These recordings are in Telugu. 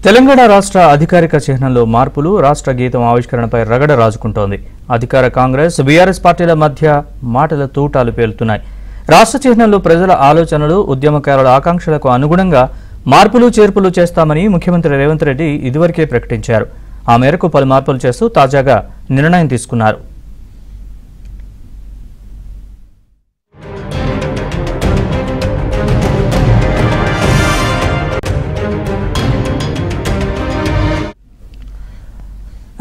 తెలంగాణ రాష్ట్ర అధికారిక చిహ్నంలో మార్పులు రాష్ట్ర గీతం ఆవిష్కరణపై రగడ రాజుకుంటోంది. అధికార కాంగ్రెస్ బీఆర్ఎస్ పార్టీల మధ్య మాటల తూటాలు పేలుతున్నాయి. రాష్ట్ర చిహ్నంలో ప్రజల ఆలోచనలు, ఉద్యమకారుల ఆకాంక్షలకు అనుగుణంగా మార్పులు చేర్పులు చేస్తామని ముఖ్యమంత్రి రేవంత్ రెడ్డి ఇదివరకే ప్రకటించారు. ఆ మేరకు పలు మార్పులు చేస్తూ తాజాగా నిర్ణయం తీసుకున్నారు.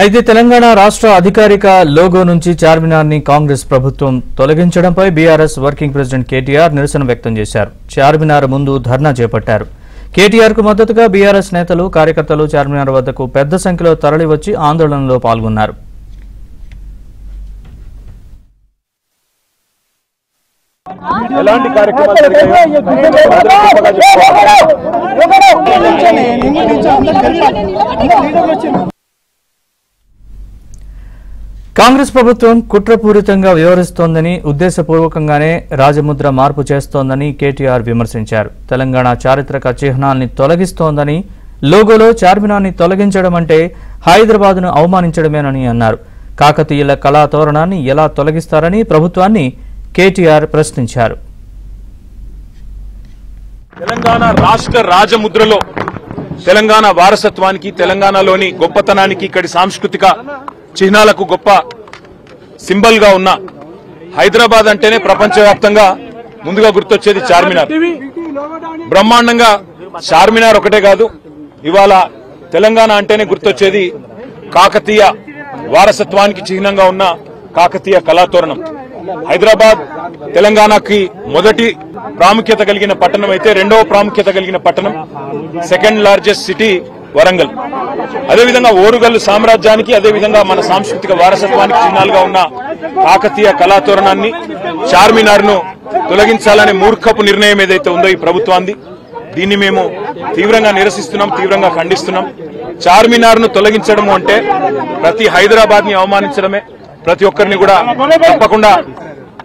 అయితే తెలంగాణ రాష్ట్ర అధికారిక లోగో నుంచి చార్మినార్ ని కాంగ్రెస్ ప్రభుత్వం తొలగించడంపై బీఆర్ఎస్ వర్కింగ్ ప్రెసిడెంట్ కేటీఆర్ నిరసన వ్యక్తం చేశారు. చార్మినార్ ముందు ధర్నా చేపట్టారు. కేటీఆర్ కు మద్దతుగా బీఆర్ఎస్ నేతలు, కార్యకర్తలు చార్మినార్ వద్దకు పెద్ద సంఖ్యలో తరలివచ్చి ఆందోళనలో పాల్గొన్నారు. కాంగ్రెస్ ప్రభుత్వం కుట్రపూరితంగా వ్యవహరిస్తోందని, ఉద్దేశపూర్వకంగానే రాజముద్ర మార్పు చేస్తోందని కేటీఆర్ విమర్శించారు. తెలంగాణ చారిత్రక చిహ్నాల్ని తొలగిస్తోందని, లోగోలో చార్మినార్ని తొలగించడం అంటే హైదరాబాద్ను అవమానించడమేనని అన్నారు. కాకతీయుల కళాతోరణాన్ని ఎలా తొలగిస్తారని ప్రభుత్వాన్ని కేటీఆర్ ప్రశ్నించారు. తెలంగాణ రాష్ట్ర రాజముద్రలో తెలంగాణ వారసత్వానికి, తెలంగాణలోని గొప్పతనానికి, ఇక్కడి సాంస్కృతిక చిహ్నాలకు గొప్ప సింబల్ గా ఉన్న హైదరాబాద్ అంటేనే ప్రపంచవ్యాప్తంగా ముందుగా గుర్తొచ్చేది చార్మినార్. బ్రహ్మాండంగా చార్మినార్ ఒకటే కాదు, ఇవాళ తెలంగాణ అంటేనే గుర్తొచ్చేది కాకతీయ వారసత్వానికి చిహ్నంగా ఉన్న కాకతీయ కళాతోరణం. హైదరాబాద్ తెలంగాణకి మొదటి ప్రాముఖ్యత కలిగిన పట్టణం అయితే, రెండవ ప్రాముఖ్యత కలిగిన పట్టణం, సెకండ్ లార్జెస్ట్ సిటీ వరంగల్. అదేవిధంగా ఓరుగల్లు సామ్రాజ్యానికి, అదేవిధంగా మన సాంస్కృతిక వారసత్వానికి చిహ్నాలుగా ఉన్న కాకతీయ కళాతోరణాన్ని, చార్మినార్ ను తొలగించాలనే మూర్ఖపు నిర్ణయం ఏదైతే ఉందో ఈ ప్రభుత్వాన్ని, దీన్ని మేము తీవ్రంగా నిరసిస్తున్నాం, తీవ్రంగా ఖండిస్తున్నాం. చార్మినార్ ను తొలగించడం అంటే ప్రతి హైదరాబాద్ ని అవమానించడమే, ప్రతి ఒక్కరిని కూడా తప్పకుండా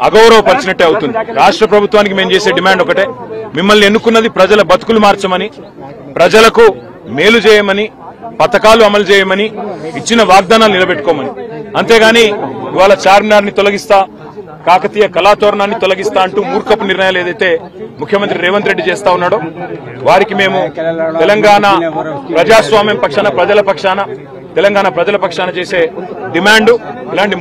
అగౌరవపరిచినట్టే అవుతుంది. రాష్ట్ర ప్రభుత్వానికి మేము చేసే డిమాండ్ ఒకటే, మిమ్మల్ని ఎన్నుకున్నది ప్రజల బతుకులు మార్చమని, ప్రజలకు మేలు చేయమని, పథకాలు అమలు చేయమని, ఇచ్చిన వాగ్దానాలు నిలబెట్టుకోమని. అంతేగాని ఇవాళ చార్మినార్ ని తొలగిస్తా, కాకతీయ కళాతోరణాన్ని తొలగిస్తా అంటూ మూర్ఖపు నిర్ణయాలు ఏదైతే ముఖ్యమంత్రి రేవంత్ రెడ్డి చేస్తా ఉన్నాడో వారికి మేము తెలంగాణ ప్రజాస్వామ్యం పక్షాన, ప్రజల పక్షాన, తెలంగాణ ప్రజల పక్షాన చేసే డిమాండ్ ఇలాంటి